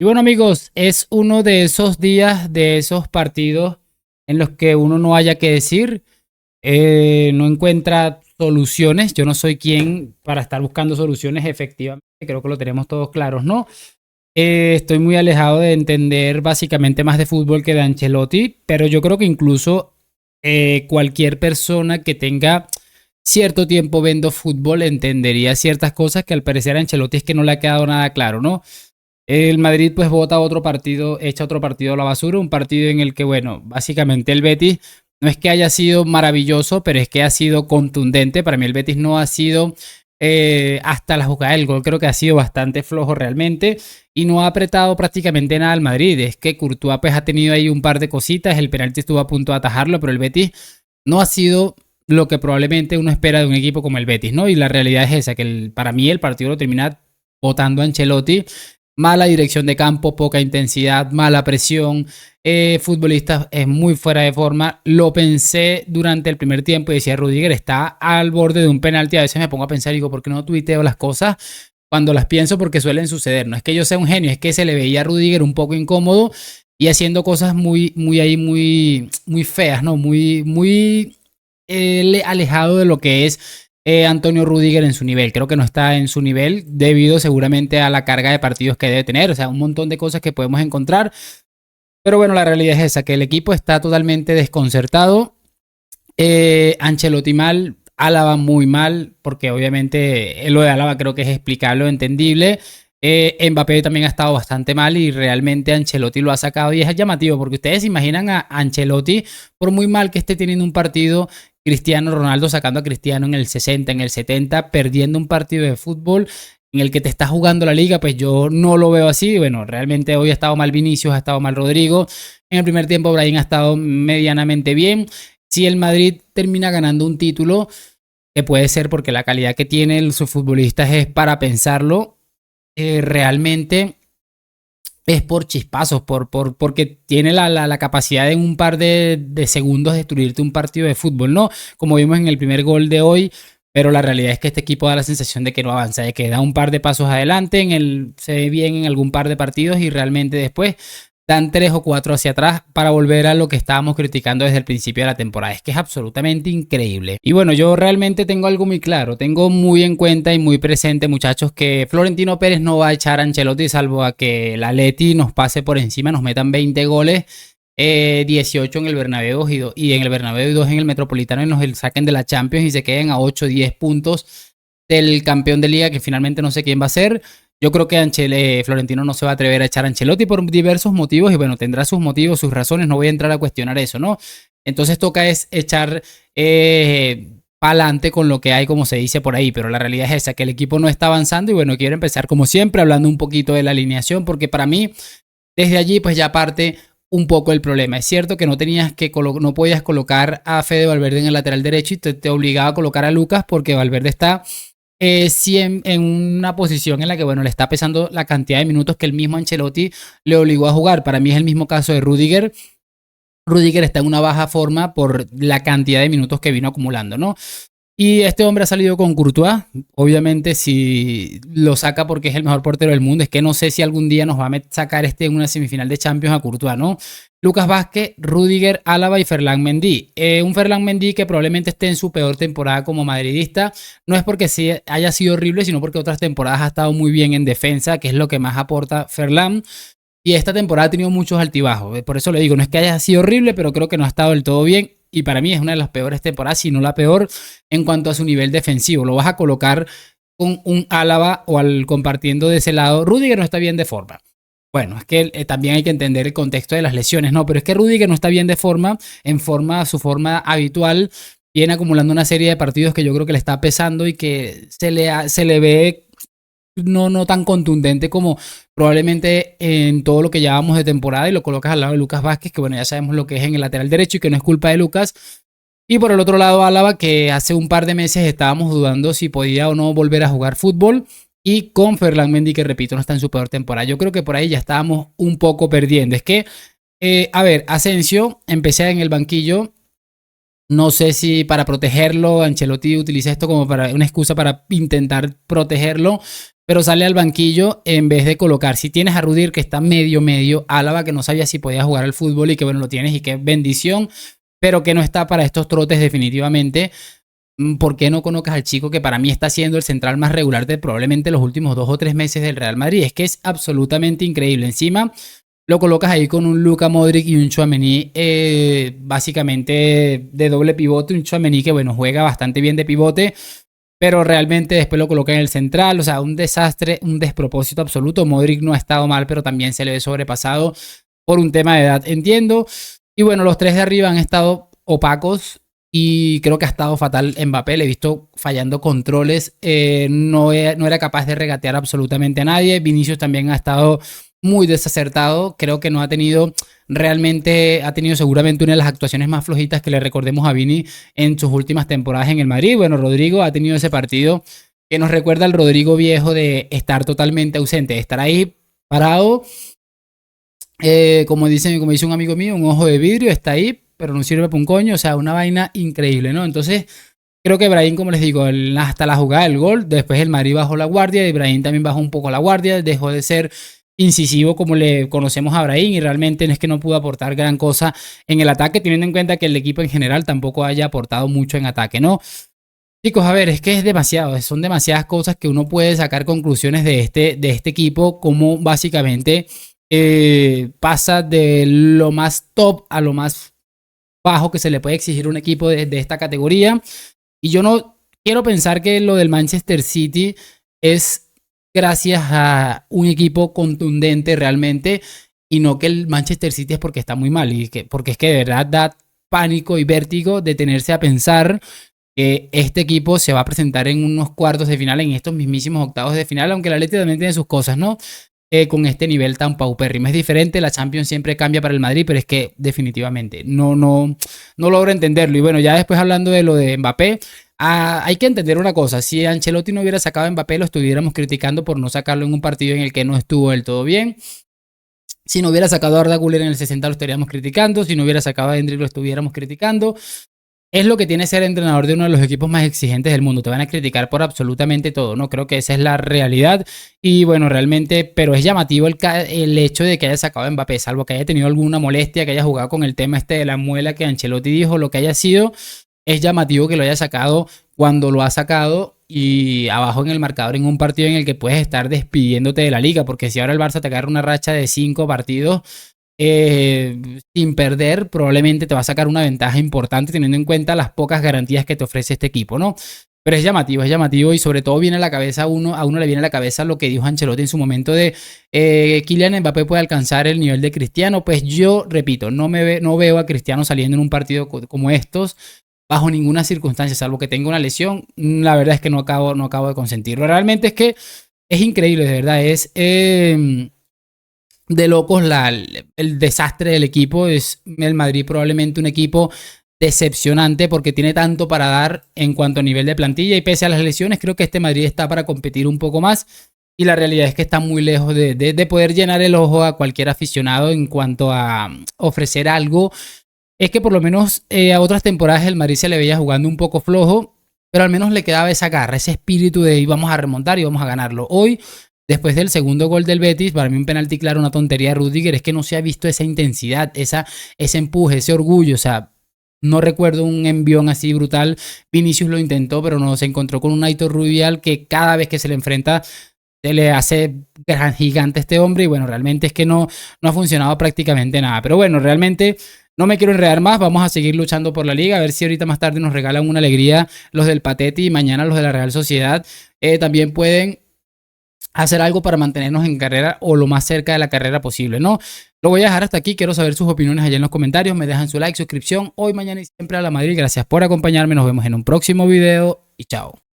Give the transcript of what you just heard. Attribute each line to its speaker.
Speaker 1: Y bueno, amigos, es uno de esos días, de esos partidos en los que uno no haya que decir, no encuentra soluciones. Yo no soy quien para estar buscando soluciones, efectivamente, creo que lo tenemos todos claros, ¿no? Estoy muy alejado de entender básicamente más de fútbol que de Ancelotti, pero yo creo que incluso cualquier persona que tenga cierto tiempo viendo fútbol entendería ciertas cosas que al parecer a Ancelotti es que no le ha quedado nada claro, ¿no? El Madrid pues vota otro partido, echa otro partido a la basura, un partido en el que, bueno, básicamente el Betis no es que haya sido maravilloso, pero es que ha sido contundente. Para mí el Betis no ha sido hasta la jugada del gol, creo que ha sido bastante flojo realmente y no ha apretado prácticamente nada al Madrid. Es que Courtois pues ha tenido ahí un par de cositas, el penalti estuvo a punto de atajarlo, pero el Betis no ha sido lo que probablemente uno espera de un equipo como el Betis, ¿no? Y la realidad es esa, que para mí el partido lo termina votando a Ancelotti. Mala dirección de campo, poca intensidad, mala presión, futbolista es muy fuera de forma. Lo pensé durante el primer tiempo y decía, Rudiger está al borde de un penalti. A veces me pongo a pensar y digo, ¿por qué no tuiteo las cosas cuando las pienso? Porque suelen suceder. No es que yo sea un genio, es que se le veía a Rudiger un poco incómodo y haciendo cosas muy feas, ¿no? Muy alejado de lo que es Antonio Rudiger en su nivel. Creo que no está en su nivel debido seguramente a la carga de partidos que debe tener. O sea, un montón de cosas que podemos encontrar. Pero bueno, la realidad es esa, que el equipo está totalmente desconcertado. Ancelotti mal, Álava muy mal, porque obviamente lo de Álava creo que es explicable o entendible. Mbappé también ha estado bastante mal y realmente Ancelotti lo ha sacado y es llamativo porque ustedes se imaginan a Ancelotti, por muy mal que esté teniendo un partido, Cristiano Ronaldo sacando a Cristiano en el 60, en el 70, perdiendo un partido de fútbol en el que te está jugando la liga, pues yo no lo veo así. Bueno, realmente hoy ha estado mal Vinicius, ha estado mal Rodrigo. En el primer tiempo Brahim ha estado medianamente bien. Si el Madrid termina ganando un título, que puede ser porque la calidad que tienen sus futbolistas es para pensarlo, realmente es por chispazos, porque tiene la capacidad de en un par de segundos destruirte un partido de fútbol, ¿no? Como vimos en el primer gol de hoy, pero la realidad es que este equipo da la sensación de que no avanza, de que da un par de pasos adelante, se ve bien en algún par de partidos y realmente después dan 3 o 4 hacia atrás para volver a lo que estábamos criticando desde el principio de la temporada. Es que es absolutamente increíble. Y bueno, yo realmente tengo algo muy claro, tengo muy en cuenta y muy presente, muchachos, que Florentino Pérez no va a echar a Ancelotti salvo a que la Atleti nos pase por encima, nos metan 20 goles, 18 en el Bernabéu y en el Bernabéu y 2 en el Metropolitano y nos saquen de la Champions y se queden a 8 o 10 puntos del campeón de liga, que finalmente no sé quién va a ser. Yo creo que Florentino no se va a atrever a echar a Ancelotti por diversos motivos y bueno, tendrá sus motivos, sus razones, no voy a entrar a cuestionar eso, ¿no? Entonces toca es echar para adelante con lo que hay, como se dice por ahí, pero la realidad es esa, que el equipo no está avanzando y bueno, quiero empezar como siempre hablando un poquito de la alineación, porque para mí desde allí pues ya parte un poco el problema. Es cierto que no podías colocar a Fede Valverde en el lateral derecho y te obligaba a colocar a Lucas porque Valverde está sí en una posición en la que, bueno, le está pesando la cantidad de minutos que el mismo Ancelotti le obligó a jugar. Para mí es el mismo caso de Rudiger. Rudiger está en una baja forma por la cantidad de minutos que vino acumulando, ¿no? Y este hombre ha salido con Courtois. Obviamente, si lo saca porque es el mejor portero del mundo, es que no sé si algún día nos va a sacar en una semifinal de Champions a Courtois, ¿no? Lucas Vázquez, Rudiger, Álava y Ferland Mendy. Un Ferland Mendy que probablemente esté en su peor temporada como madridista. No es porque sí haya sido horrible, sino porque otras temporadas ha estado muy bien en defensa, que es lo que más aporta Ferland. Y esta temporada ha tenido muchos altibajos. Por eso le digo, no es que haya sido horrible, pero creo que no ha estado del todo bien. Y para mí es una de las peores temporadas, si no la peor, en cuanto a su nivel defensivo. Lo vas a colocar con un Álava o compartiendo de ese lado. Rudiger no está bien de forma. Bueno, es que también hay que entender el contexto de las lesiones, ¿no? Pero es que Rudiger no está bien de forma, su forma habitual. Viene acumulando una serie de partidos que yo creo que le está pesando y que se le ve no tan contundente como probablemente en todo lo que llevamos de temporada, y lo colocas al lado de Lucas Vázquez, que bueno, ya sabemos lo que es en el lateral derecho y que no es culpa de Lucas. Y por el otro lado, Álava, que hace un par de meses estábamos dudando si podía o no volver a jugar fútbol. Y con Ferland Mendy, que repito, no está en su peor temporada. Yo creo que por ahí ya estábamos un poco perdiendo. Es que, a ver, Asensio, empecé en el banquillo. No sé si para protegerlo, Ancelotti utiliza esto como para una excusa para intentar protegerlo, pero sale al banquillo en vez de colocar. Si tienes a Rudiger que está medio, Álava que no sabía si podía jugar al fútbol y que bueno, lo tienes y qué bendición, pero que no está para estos trotes definitivamente. ¿Por qué no colocas al chico que para mí está siendo el central más regular de probablemente los últimos 2 o 3 meses del Real Madrid? Es que es absolutamente increíble. Encima lo colocas ahí con un Luka Modric y un Tchouaméni básicamente de doble pivote. Un Tchouaméni que bueno, juega bastante bien de pivote, pero realmente después lo coloca en el central. O sea, un desastre, un despropósito absoluto. Modric no ha estado mal, pero también se le ve sobrepasado por un tema de edad, entiendo. Y bueno, los tres de arriba han estado opacos y creo que ha estado fatal Mbappé. Le he visto fallando controles. No era capaz de regatear absolutamente a nadie. Vinicius también ha estado muy desacertado. Creo que no ha tenido realmente, ha tenido seguramente una de las actuaciones más flojitas que le recordemos a Vini en sus últimas temporadas en el Madrid. Bueno, Rodrigo ha tenido ese partido que nos recuerda al Rodrigo viejo de estar totalmente ausente, de estar ahí parado. Como dice un amigo mío, un ojo de vidrio, está ahí, pero no sirve para un coño. O sea, una vaina increíble, ¿no? Entonces, creo que Brahim, como les digo, hasta la jugada del gol, después el Madrid bajó la guardia, y Brahim también bajó un poco la guardia, dejó de ser incisivo como le conocemos a Brahim y realmente no es que no pudo aportar gran cosa en el ataque, teniendo en cuenta que el equipo en general tampoco haya aportado mucho en ataque, ¿no? Chicos, a ver, es que es demasiado, son demasiadas cosas que uno puede sacar conclusiones de este equipo, como básicamente pasa de lo más top a lo más bajo que se le puede exigir a un equipo de esta categoría. Y yo no quiero pensar que lo del Manchester City es gracias a un equipo contundente realmente y no que el Manchester City es porque está muy mal y porque es que de verdad da pánico y vértigo detenerse a pensar que este equipo se va a presentar en unos cuartos de final, en estos mismísimos octavos de final, aunque la Atleti también tiene sus cosas, ¿no? Con este nivel tan paupérrimo. Es diferente, la Champions siempre cambia para el Madrid, pero es que definitivamente no logro entenderlo. Y bueno, ya después hablando de lo de Mbappé, hay que entender una cosa, si Ancelotti no hubiera sacado a Mbappé, lo estuviéramos criticando por no sacarlo en un partido en el que no estuvo del todo bien. Si no hubiera sacado a Arda Güler en el 60 lo estaríamos criticando, si no hubiera sacado a Endrick lo estuviéramos criticando. Es lo que tiene ser entrenador de uno de los equipos más exigentes del mundo. Te van a criticar por absolutamente todo, ¿no? Creo que esa es la realidad. Y bueno, realmente, pero es llamativo el hecho de que haya sacado a Mbappé, salvo que haya tenido alguna molestia, que haya jugado con el tema este de la muela que Ancelotti dijo, lo que haya sido, es llamativo que lo haya sacado cuando lo ha sacado y abajo en el marcador en un partido en el que puedes estar despidiéndote de la liga, porque si ahora el Barça te agarra una racha de 5 partidos sin perder, probablemente te va a sacar una ventaja importante teniendo en cuenta las pocas garantías que te ofrece este equipo, ¿no? Pero es llamativo y sobre todo viene a la cabeza a uno le viene a la cabeza lo que dijo Ancelotti en su momento de Kylian Mbappé puede alcanzar el nivel de Cristiano. Pues yo repito, no veo a Cristiano saliendo en un partido como estos bajo ninguna circunstancia, salvo que tenga una lesión. La verdad es que no acabo de consentirlo. Realmente es que es increíble, de verdad, es de locos el desastre del equipo. Es el Madrid probablemente un equipo decepcionante porque tiene tanto para dar en cuanto a nivel de plantilla y pese a las lesiones creo que este Madrid está para competir un poco más y la realidad es que está muy lejos de poder llenar el ojo a cualquier aficionado en cuanto a ofrecer algo. Es que por lo menos a otras temporadas el Madrid se le veía jugando un poco flojo, pero al menos le quedaba esa garra, ese espíritu de íbamos a remontar y vamos a ganarlo. Hoy, después del segundo gol del Betis, para mí un penalti claro, una tontería de Rudiger, es que no se ha visto esa intensidad, ese empuje, ese orgullo. O sea, no recuerdo un envión así brutal. Vinicius lo intentó, pero no se encontró con un Aitor Rubial que cada vez que se le enfrenta se le hace gran gigante a este hombre y bueno, realmente es que no ha funcionado prácticamente nada. Pero bueno, realmente no me quiero enredar más, vamos a seguir luchando por la liga, a ver si ahorita más tarde nos regalan una alegría los del Pateti y mañana los de la Real Sociedad también pueden hacer algo para mantenernos en carrera o lo más cerca de la carrera posible, ¿no? Lo voy a dejar hasta aquí, quiero saber sus opiniones allá en los comentarios, me dejan su like, suscripción, hoy, mañana y siempre a la Madrid. Gracias por acompañarme, nos vemos en un próximo video y chao.